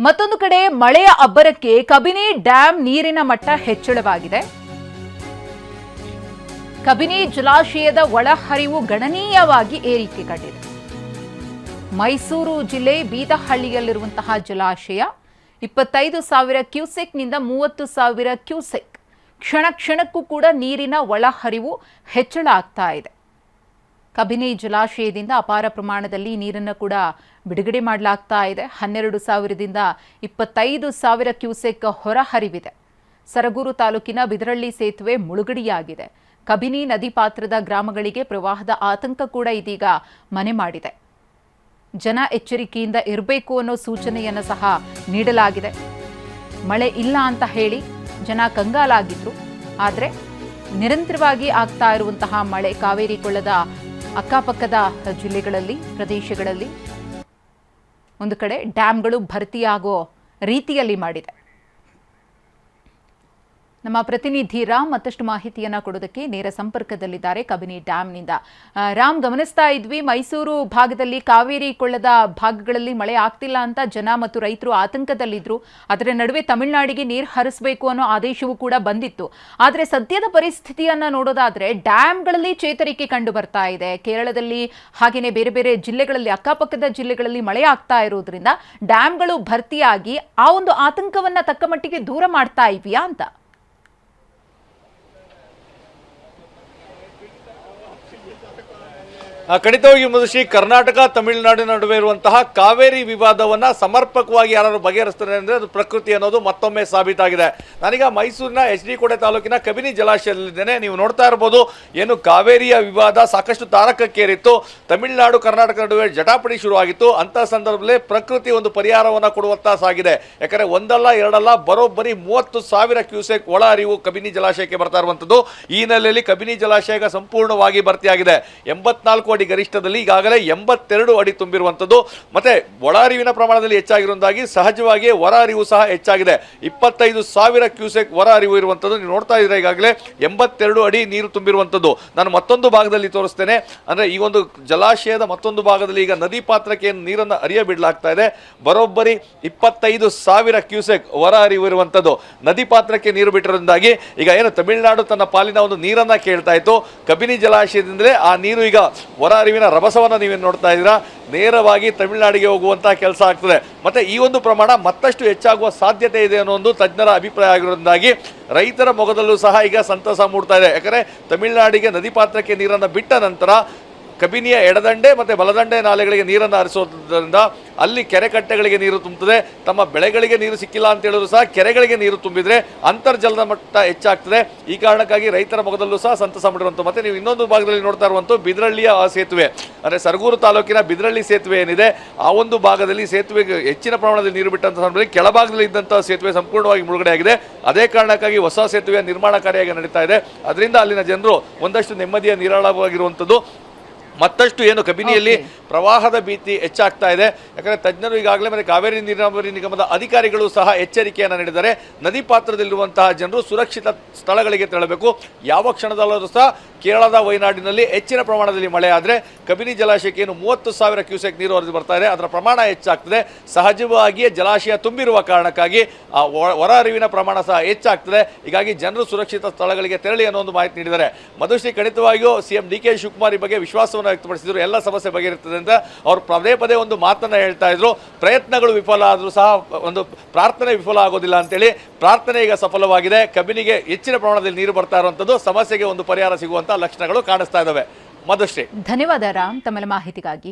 ಮತ್ತೊಂದು ಕಡೆ ಮಳೆಯ ಅಬ್ಬರಕ್ಕೆ ಕಬಿನಿ ಡ್ಯಾಂ ನೀರಿನ ಮಟ್ಟ ಹೆಚ್ಚಳವಾಗಿದೆ. ಕಬಿನಿ ಜಲಾಶಯದ ಒಳಹರಿವು ಗಣನೀಯವಾಗಿ ಏರಿಕೆ ಕಂಡಿದೆ. ಮೈಸೂರು ಜಿಲ್ಲೆ ಬೀದಹಳ್ಳಿಯಲ್ಲಿರುವಂತಹ ಜಲಾಶಯ 25,000 ಕ್ಯೂಸೆಕ್ನಿಂದ 30,000 ಕ್ಯೂಸೆಕ್ ಕ್ಷಣ ಕ್ಷಣಕ್ಕೂ ಕೂಡ ನೀರಿನ ಒಳಹರಿವು ಹೆಚ್ಚಳ ಆಗ್ತಾ ಇದೆ. ಕಬಿನಿ ಜಲಾಶಯದಿಂದ ಅಪಾರ ಪ್ರಮಾಣದಲ್ಲಿ ನೀರನ್ನು ಕೂಡ ಬಿಡುಗಡೆ ಮಾಡಲಾಗ್ತಾ ಇದೆ. 12,000ದಿಂದ 25,000 ಕ್ಯೂಸೆಕ್ ಹೊರಹರಿವಿದೆ. ಸರಗೂರು ತಾಲೂಕಿನ ಬಿದರಳ್ಳಿ ಸೇತುವೆ ಮುಳುಗಡೆಯಾಗಿದೆ. ಕಬಿನಿ ನದಿ ಪಾತ್ರದ ಗ್ರಾಮಗಳಿಗೆ ಪ್ರವಾಹದ ಆತಂಕ ಕೂಡ ಇದೀಗ ಮನೆ ಮಾಡಿದೆ. ಜನ ಎಚ್ಚರಿಕೆಯಿಂದ ಇರಬೇಕು ಅನ್ನೋ ಸೂಚನೆಯನ್ನು ಸಹ ನೀಡಲಾಗಿದೆ. ಮಳೆ ಇಲ್ಲ ಅಂತ ಹೇಳಿ ಜನ ಕಂಗಾಲಾಗಿದ್ರು. ಆದರೆ ನಿರಂತರವಾಗಿ ಆಗ್ತಾ ಇರುವಂತಹ ಮಳೆ ಕಾವೇರಿ ಕೊಳ್ಳದ ಅಕ್ಕಪಕ್ಕದ ಜಿಲ್ಲೆಗಳಲ್ಲಿ ಪ್ರದೇಶಗಳಲ್ಲಿ ಒಂದು ಕಡೆ ಡ್ಯಾಮ್ಗಳು ಭರ್ತಿಯಾಗೋ ರೀತಿಯಲ್ಲಿ ಮಾಡಿದೆ. ನಮ್ಮ ಪ್ರತಿನಿಧಿ ರಾಮ್ ಮತ್ತಷ್ಟು ಮಾಹಿತಿಯನ್ನ ಕೊಡೋದಕ್ಕೆ ನೇರ ಸಂಪರ್ಕದಲ್ಲಿದ್ದಾರೆ ಕಬಿನಿ ಡ್ಯಾಮ್ನಿಂದ. ರಾಮ್, ಗಮನಿಸ್ತಾ ಇದ್ವಿ ಮೈಸೂರು ಭಾಗದಲ್ಲಿ ಕಾವೇರಿ ಕೊಳ್ಳದ ಭಾಗಗಳಲ್ಲಿ ಮಳೆ ಆಗ್ತಿಲ್ಲ ಅಂತ ಜನ ಮತ್ತು ರೈತರು ಆತಂಕದಲ್ಲಿದ್ರು. ಅದರ ನಡುವೆ ತಮಿಳುನಾಡಿಗೆ ನೀರು ಹರಿಸಬೇಕು ಅನ್ನೋ ಆದೇಶವೂ ಕೂಡ ಬಂದಿತ್ತು. ಆದರೆ ಸದ್ಯದ ಪರಿಸ್ಥಿತಿಯನ್ನ ನೋಡೋದಾದ್ರೆ ಡ್ಯಾಮ್ಗಳಲ್ಲಿ ಚೇತರಿಕೆ ಕಂಡು ಬರ್ತಾ ಇದೆ. ಕೇರಳದಲ್ಲಿ ಹಾಗೆಯೇ ಬೇರೆ ಬೇರೆ ಜಿಲ್ಲೆಗಳಲ್ಲಿ ಅಕ್ಕಪಕ್ಕದ ಜಿಲ್ಲೆಗಳಲ್ಲಿ ಮಳೆ ಆಗ್ತಾ ಇರೋದ್ರಿಂದ ಡ್ಯಾಮ್ಗಳು ಭರ್ತಿಯಾಗಿ ಆ ಒಂದು ಆತಂಕವನ್ನ ತಕ್ಕ ಮಟ್ಟಿಗೆ ದೂರ ಮಾಡ್ತಾ ಇದೆಯಾ ಅಂತ? ಖಂಡಿತವಾಗಿ ಮಧುಶ್ರೀ, ಕರ್ನಾಟಕ ತಮಿಳುನಾಡಿನ ನಡುವೆ ಇರುವಂತಹ ಕಾವೇರಿ ವಿವಾದವನ್ನ ಸಮರ್ಪಕವಾಗಿ ಯಾರು ಬಗೆಹರಿಸ್ತಾರೆ ಅಂದ್ರೆ ಅದು ಪ್ರಕೃತಿ ಅನ್ನೋದು ಮತ್ತೊಮ್ಮೆ ಸಾಬೀತಾಗಿದೆ. ನಾನೀಗ ಮೈಸೂರಿನ HD ಕೋಟೆ ತಾಲೂಕಿನ ಕಬಿನಿ ಜಲಾಶಯದಲ್ಲಿದ್ದೇನೆ. ನೀವು ನೋಡ್ತಾ ಇರಬಹುದು, ಏನು ಕಾವೇರಿಯ ವಿವಾದ ಸಾಕಷ್ಟು ತಾರಕಕ್ಕೇರಿತ್ತು. ತಮಿಳುನಾಡು ಕರ್ನಾಟಕ ನಡುವೆ ಜಟಾಪಟಿ ಶುರುವಾಗಿತ್ತು. ಅಂತಹ ಸಂದರ್ಭದಲ್ಲಿ ಪ್ರಕೃತಿ ಒಂದು ಪರಿಹಾರವನ್ನ ಕೊಡುವತ್ತ ಸಾಗಿದೆ. ಯಾಕಂದ್ರೆ ಒಂದಲ್ಲ ಎರಡಲ್ಲ ಬರೋಬ್ಬರಿ 30,000 ಕ್ಯೂಸೆಕ್ ಒಳ ಹರಿವು ಕಬಿನಿ ಜಲಾಶಯಕ್ಕೆ ಬರ್ತಾ ಇರುವಂತದ್ದು. ಈ ಹಿನ್ನೆಲೆಯಲ್ಲಿ ಕಬಿನಿ ಜಲಾಶಯ ಸಂಪೂರ್ಣವಾಗಿ ಭರ್ತಿಯಾಗಿದೆ. 84 ಅಡಿ ಗರಿಷ್ಠದಲ್ಲಿ ಈಗಾಗಲೇ 82 ಅಡಿ ತುಂಬಿರುವಂತದ್ದು. ಮತ್ತೆ ಒಳ ಹರಿವಿನ ಪ್ರಮಾಣದಲ್ಲಿ ಹೆಚ್ಚಾಗಿರುವುದಾಗಿ ಸಹಜವಾಗಿ ಹೊರ ಹರಿವು ಸಹ ಹೆಚ್ಚಾಗಿದೆ. 25,000 ಕ್ಯೂಸೆಕ್ ಹೊರ ಹರಿವು ಇರುವಂತದ್ದು ನೀವು ನೋಡ್ತಾ ಇದ್ರೆ. ಈಗಾಗಲೇ 82 ಅಡಿ ನೀರು ತುಂಬಿರುವಂತದ್ದು. ನಾನು ಮತ್ತೊಂದು ಭಾಗದಲ್ಲಿ ತೋರಿಸ್ತೇನೆ. ಅಂದ್ರೆ ಈ ಒಂದು ಜಲಾಶಯದ ಮತ್ತೊಂದು ಭಾಗದಲ್ಲಿ ಈಗ ನದಿ ಪಾತ್ರಕ್ಕೆ ನೀರನ್ನು ಹರಿಯ ಬಿಡಲಾಗ್ತಾ ಇದೆ. ಬರೋಬ್ಬರಿ 25,000 ಕ್ಯೂಸೆಕ್ ಹೊರ ಹರಿವು ಇರುವಂತದ್ದು. ನದಿ ಪಾತ್ರಕ್ಕೆ ನೀರು ಬಿಟ್ಟಿರೋದ್ರಿಂದಾಗಿ ಈಗ ಏನು ತಮಿಳುನಾಡು ತನ್ನ ಪಾಲಿನ ಒಂದು ನೀರನ್ನ ಕೇಳ್ತಾ ಇತ್ತು. ಕಬಿನಿ ಜಲಾಶಯದಿಂದಲೇ ಆ ನೀರು ಈಗ ಹೊರ ಹರಿವಿನ ರಭಸವನ್ನು ನೀವೇನು ನೋಡ್ತಾ ಇದ್ದೀರಾ, ನೇರವಾಗಿ ತಮಿಳುನಾಡಿಗೆ ಹೋಗುವಂತಹ ಕೆಲಸ ಆಗ್ತದೆ. ಮತ್ತೆ ಈ ಒಂದು ಪ್ರಮಾಣ ಮತ್ತಷ್ಟು ಹೆಚ್ಚಾಗುವ ಸಾಧ್ಯತೆ ಇದೆ ಅನ್ನೋ ಒಂದು ತಜ್ಞರ ಅಭಿಪ್ರಾಯ ಆಗಿರೋದ್ರಿಂದಾಗಿ ರೈತರ ಮೊಗದಲ್ಲೂ ಸಹ ಈಗ ಸಂತಸ ಮೂಡ್ತಾ ಇದೆ. ಯಾಕಂದ್ರೆ ತಮಿಳುನಾಡಿಗೆ ನದಿ ಪಾತ್ರಕ್ಕೆ ನೀರನ್ನು ಬಿಟ್ಟ ನಂತರ ಕಬಿನಿಯ ಎಡದಂಡೆ ಮತ್ತು ಬಲದಂಡೆ ನಾಲೆಗಳಿಗೆ ನೀರನ್ನು ಹರಿಸೋದ್ರಿಂದ ಅಲ್ಲಿ ಕೆರೆ ಕಟ್ಟೆಗಳಿಗೆ ನೀರು ತುಂಬುತ್ತದೆ. ತಮ್ಮ ಬೆಳೆಗಳಿಗೆ ನೀರು ಸಿಕ್ಕಿಲ್ಲ ಅಂತ ಹೇಳಿದ್ರು ಸಹ ಕೆರೆಗಳಿಗೆ ನೀರು ತುಂಬಿದ್ರೆ ಅಂತರ್ಜಲದ ಮಟ್ಟ ಹೆಚ್ಚಾಗ್ತದೆ. ಈ ಕಾರಣಕ್ಕಾಗಿ ರೈತರ ಮೊಗದಲ್ಲೂ ಸಹ ಸಂತಸ ಮಾಡಿರುವಂಥ. ಮತ್ತೆ ನೀವು ಇನ್ನೊಂದು ಭಾಗದಲ್ಲಿ ನೋಡ್ತಾ ಇರುವಂಥ ಬಿದರಳ್ಳಿಯ ಆ ಸೇತುವೆ, ಅಂದರೆ ಸರಗೂರು ತಾಲೂಕಿನ ಬಿದರಳ್ಳಿ ಸೇತುವೆ ಏನಿದೆ, ಆ ಒಂದು ಭಾಗದಲ್ಲಿ ಸೇತುವೆಗೆ ಹೆಚ್ಚಿನ ಪ್ರಮಾಣದಲ್ಲಿ ನೀರು ಬಿಟ್ಟಂತ ಸಂದರ್ಭದಲ್ಲಿ ಕೆಳಭಾಗದಲ್ಲಿ ಇದ್ದಂತಹ ಸೇತುವೆ ಸಂಪೂರ್ಣವಾಗಿ ಮುಳುಗಡೆ ಆಗಿದೆ. ಅದೇ ಕಾರಣಕ್ಕಾಗಿ ಹೊಸ ಸೇತುವೆಯ ನಿರ್ಮಾಣ ಕಾರ್ಯ ನಡೀತಾ ಇದೆ. ಅದರಿಂದ ಅಲ್ಲಿನ ಜನರು ಒಂದಷ್ಟು ನೆಮ್ಮದಿಯ ನಿರಾಳವಾಗಿರುವಂಥದ್ದು. ಮತ್ತಷ್ಟು ಏನು ಕಬಿನಿಯಲ್ಲಿ ಪ್ರವಾಹದ ಭೀತಿ ಹೆಚ್ಚಾಗ್ತಾ ಇದೆ. ಯಾಕಂದರೆ ತಜ್ಞರು ಈಗಾಗಲೇ ಮತ್ತೆ ಕಾವೇರಿ ನೀರಾವರಿ ನಿಗಮದ ಅಧಿಕಾರಿಗಳು ಸಹ ಎಚ್ಚರಿಕೆಯನ್ನು ನೀಡಿದ್ದಾರೆ. ನದಿ ಪಾತ್ರದಲ್ಲಿರುವಂತಹ ಜನರು ಸುರಕ್ಷಿತ ಸ್ಥಳಗಳಿಗೆ ತೆರಳಬೇಕು. ಯಾವ ಕ್ಷಣದಲ್ಲೂ ಸಹ ಕೇರಳದ ವಯನಾಡಿನಲ್ಲಿ ಹೆಚ್ಚಿನ ಪ್ರಮಾಣದಲ್ಲಿ ಮಳೆ ಆದರೆ ಕಬಿನಿ ಜಲಾಶಯಕ್ಕೆ ಏನು 30,000 ಕ್ಯೂಸೆಕ್ ನೀರು ಹರಿದು ಬರ್ತಾ ಇದೆ, ಅದರ ಪ್ರಮಾಣ ಹೆಚ್ಚಾಗ್ತದೆ. ಸಹಜವಾಗಿಯೇ ಜಲಾಶಯ ತುಂಬಿರುವ ಕಾರಣಕ್ಕಾಗಿ ಆ ಹೊರ ಹರಿವಿನ ಪ್ರಮಾಣ ಸಹ ಹೆಚ್ಚಾಗ್ತದೆ. ಹೀಗಾಗಿ ಜನರು ಸುರಕ್ಷಿತ ಸ್ಥಳಗಳಿಗೆ ತೆರಳಿ ಅನ್ನೋ ಒಂದು ಮಾಹಿತಿ ನೀಡಿದ್ದಾರೆ. ಮಧುಶ್ರೀ, ಖಂಡಿತವಾಗಿಯೂ CM DK ಶಿವಕುಮಾರ್ ಈ ಬಗ್ಗೆ ವಿಶ್ವಾಸವನ್ನು ವ್ಯಕ್ತಪಡಿಸಿದ್ರು. ಎಲ್ಲ ಸಮಸ್ಯೆ ಬಗೆಹರಿಯುತ್ತದೆ ಅಂತ ಅವರು ಪದೇ ಪದೇ ಒಂದು ಮಾತನ್ನ ಹೇಳ್ತಾ ಇದ್ರು. ಪ್ರಯತ್ನಗಳು ವಿಫಲ ಆದರೂ ಸಹ ಒಂದು ಪ್ರಾರ್ಥನೆ ವಿಫಲ ಆಗೋದಿಲ್ಲ ಅಂತೇಳಿ ಪ್ರಾರ್ಥನೆ ಈಗ ಸಫಲವಾಗಿದೆ. ಕಬಿನಿಗೆ ಹೆಚ್ಚಿನ ಪ್ರಮಾಣದಲ್ಲಿ ನೀರು ಬರ್ತಾ ಇರುವಂತದ್ದು ಸಮಸ್ಯೆಗೆ ಒಂದು ಪರಿಹಾರ ಸಿಗುವಂತ ಲಕ್ಷಣಗಳು ಕಾಣಿಸ್ತಾ ಇದ್ದಾವೆ. ಮಧುಶ್ರೀ, ಧನ್ಯವಾದ ರಾಮ್ ತಮ್ಮ ಮಾಹಿತಿಗಾಗಿ.